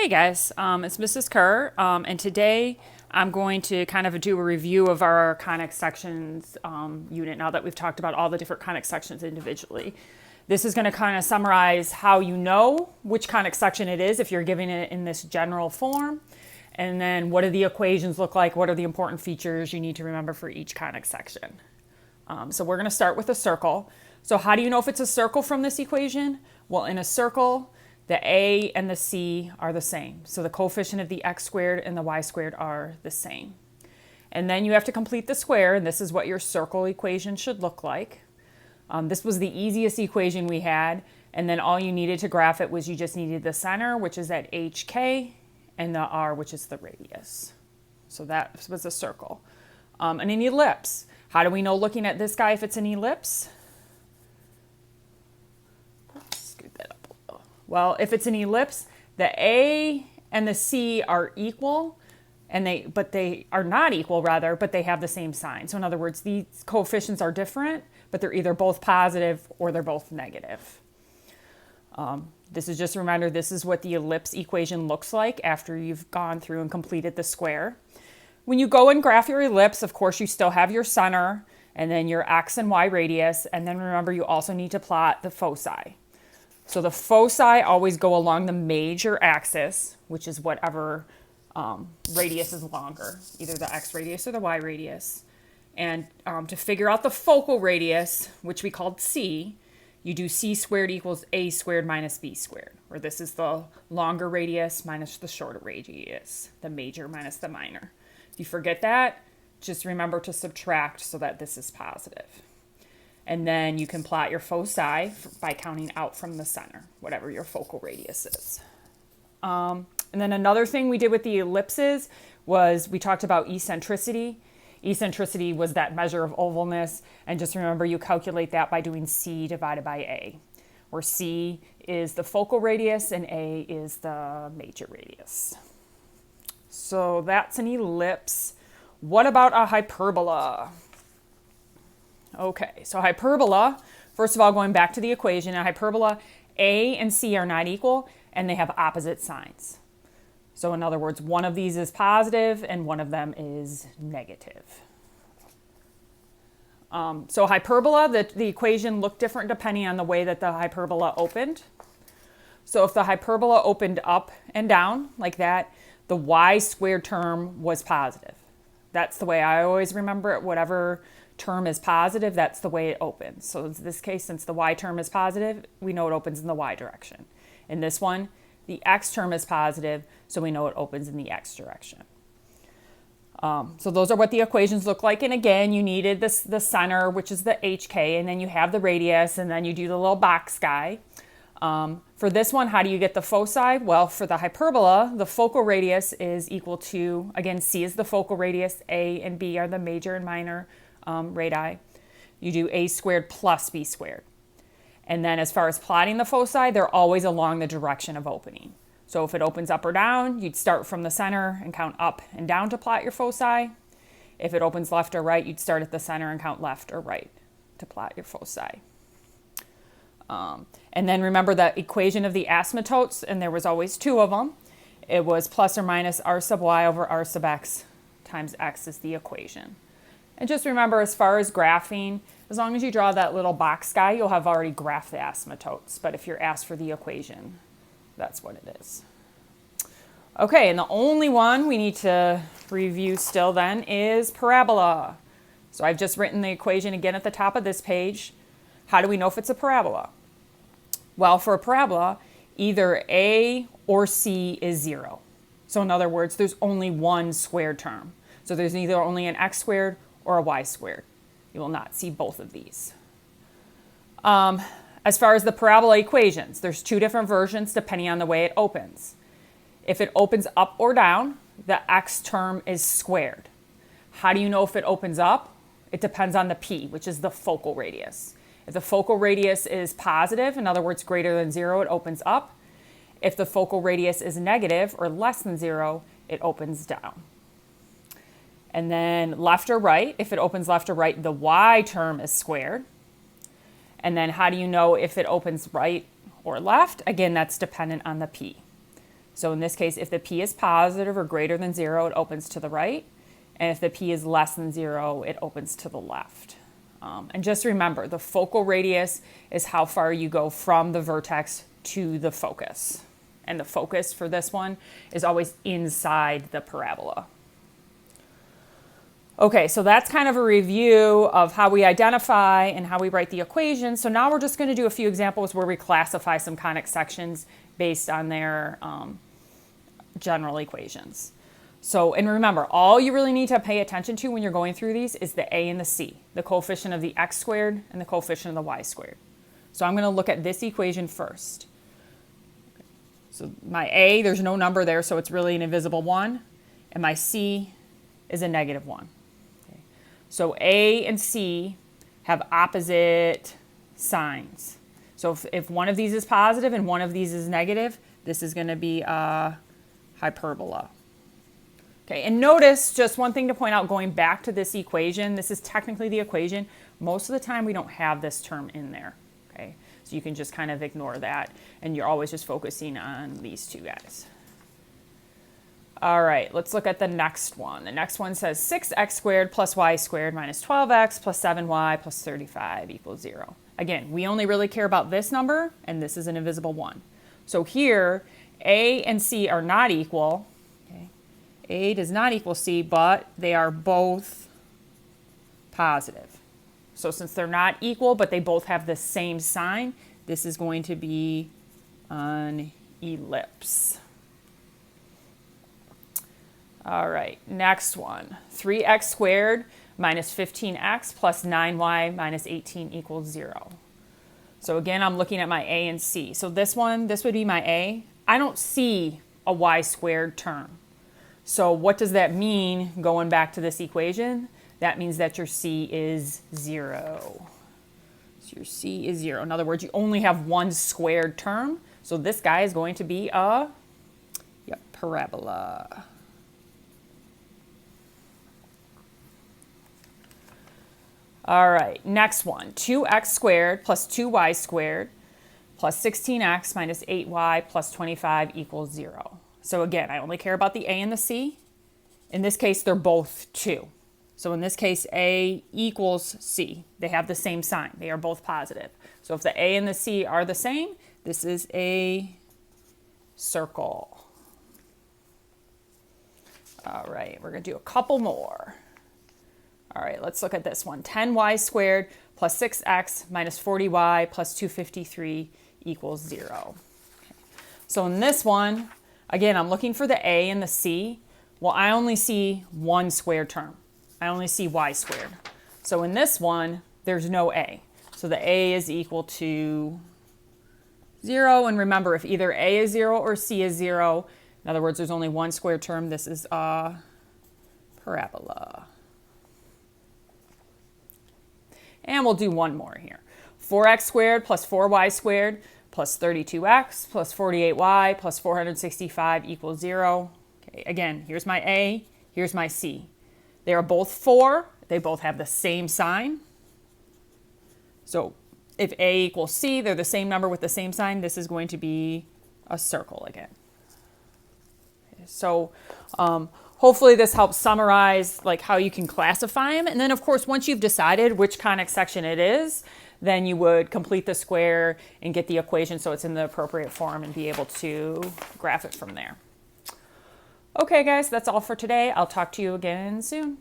Hey guys, it's Mrs. Kerr, and today I'm going to kind of do a review of our conic sections unit now that we've talked about all the different conic sections individually. This is going to kind of summarize how you know which conic section it is if you're giving it in this general form, and then what do the equations look like, what are the important features you need to remember for each conic section. So we're going to start with a circle. So how do you know if it's a circle from this equation? Well, in a circle, the a and the c are the same. So the coefficient of the x squared and the y squared are the same. And then you have to complete the square, and this is what your circle equation should look like. This was the easiest equation we had, and then all you needed to graph it was you just needed the center, which is at hk, and the r, which is the radius. So that was a circle. And an ellipse. How do we know looking at this guy if it's an ellipse? Scoot that up a little. Well, if it's an ellipse, the A and the C are equal, but they are not equal rather, but they have the same sign. So in other words, these coefficients are different, but they're either both positive or they're both negative. This is just a reminder, this is what the ellipse equation looks like after you've gone through and completed the square. When you go and graph your ellipse, of course, you still have your center and then your x and y radius. And then remember, you also need to plot the foci. So the foci always go along the major axis, which is whatever radius is longer, either the x radius or the y radius. And to figure out the focal radius, which we called c, you do c squared equals a squared minus b squared, where this is the longer radius minus the shorter radius, the major minus the minor. If you forget that, just remember to subtract so that this is positive. And then you can plot your foci by counting out from the center, whatever your focal radius is. And then another thing we did with the ellipses was we talked about eccentricity. Eccentricity was that measure of ovalness, and just remember you calculate that by doing c divided by a, where c is the focal radius and a is the major radius. So that's an ellipse. What about a hyperbola? Okay, so hyperbola, first of all, going back to the equation, a hyperbola, a and c are not equal, and they have opposite signs. So in other words, one of these is positive and one of them is negative. So hyperbola, the equation looked different depending on the way that the hyperbola opened. So if the hyperbola opened up and down like that, the y squared term was positive. That's the way I always remember it. Whatever term is positive, that's the way it opens. So in this case, since the y term is positive, we know it opens in the y direction. In this one, the x term is positive, so we know it opens in the x direction. So those are what the equations look like. And again, you needed the center, which is the hk, and then you have the radius, and then you do the little box guy. For this one, how do you get the foci? Well, for the hyperbola, the focal radius is equal to, again, c is the focal radius, a and b are the major and minor radii. You do a squared plus b squared. And then as far as plotting the foci, they're always along the direction of opening. So if it opens up or down, you'd start from the center and count up and down to plot your foci. If it opens left or right, you'd start at the center and count left or right to plot your foci. And then remember the equation of the asymptotes, and there was always two of them. It was plus or minus r sub y over r sub x times x is the equation. And just remember, as far as graphing, as long as you draw that little box guy, you'll have already graphed the asymptotes. But if you're asked for the equation, that's what it is. Okay, and the only one we need to review still then is parabola. So I've just written the equation again at the top of this page. How do we know if it's a parabola? Well, for a parabola, either a or c is 0. So in other words, there's only one squared term. So there's either only an x squared or a y squared. You will not see both of these. As far as the parabola equations, there's two different versions depending on the way it opens. If it opens up or down, the x term is squared. How do you know if it opens up? It depends on the p, which is the focal radius. If the focal radius is positive, in other words, greater than 0, it opens up. If the focal radius is negative or less than 0, it opens down. And then left or right, if it opens left or right, the y term is squared. And then how do you know if it opens right or left? Again, that's dependent on the p. So in this case, if the p is positive or greater than 0, it opens to the right. And if the p is less than 0, it opens to the left. And just remember, the focal radius is how far you go from the vertex to the focus. And the focus for this one is always inside the parabola. Okay, so that's kind of a review of how we identify and how we write the equation. So now we're just going to do a few examples where we classify some conic sections based on their general equations. So, and remember, all you really need to pay attention to when you're going through these is the a and the c, the coefficient of the x squared and the coefficient of the y squared. So I'm going to look at this equation first. So my a, there's no number there, so it's really an invisible 1. And my c is a negative 1. Okay. So a and c have opposite signs. So if one of these is positive and one of these is negative, this is going to be a hyperbola. Okay, and notice just one thing to point out going back to this equation. This is technically the equation. Most of the time we don't have this term in there. Okay, so you can just kind of ignore that, and you're always just focusing on these two guys. All right, let's look at the next one. The next one says 6x squared plus y squared minus 12x plus 7y plus 35 equals 0. Again, we only really care about this number, and this is an invisible 1. So here, a and c are not equal. Okay. A does not equal c, but they are both positive. So since they're not equal, but they both have the same sign, this is going to be an ellipse. All right, next one. 3x squared minus 15x plus 9y minus 18 equals 0. So again, I'm looking at my a and c. So this one, this would be my a. I don't see a y squared term. So what does that mean going back to this equation? That means that your c is 0. So your c is 0. In other words, you only have one squared term. So this guy is going to be a parabola. All right, next one. 2x squared plus 2y squared plus 16x minus 8y plus 25 equals 0. So again, I only care about the a and the c. In this case, they're both 2. So in this case, a equals c. They have the same sign. They are both positive. So if the a and the c are the same, this is a circle. All right, we're going to do a couple more. All right, let's look at this one. 10y squared plus 6x minus 40y plus 253 equals 0. Okay. So in this one, again, I'm looking for the a and the c. Well, I only see one square term. I only see y squared. So in this one, there's no a. So the a is equal to 0. And remember, if either a is 0 or c is 0, in other words, there's only one square term, this is a parabola. And we'll do one more here. 4x squared plus 4y squared plus 32x plus 48y plus 465 equals 0. Okay, again, here's my a, here's my c. They are both 4. They both have the same sign. So if a equals c, they're the same number with the same sign. This is going to be a circle again. Okay, so hopefully this helps summarize like how you can classify them. And then of course, once you've decided which conic section it is, then you would complete the square and get the equation so it's in the appropriate form and be able to graph it from there. Okay guys, that's all for today. I'll talk to you again soon.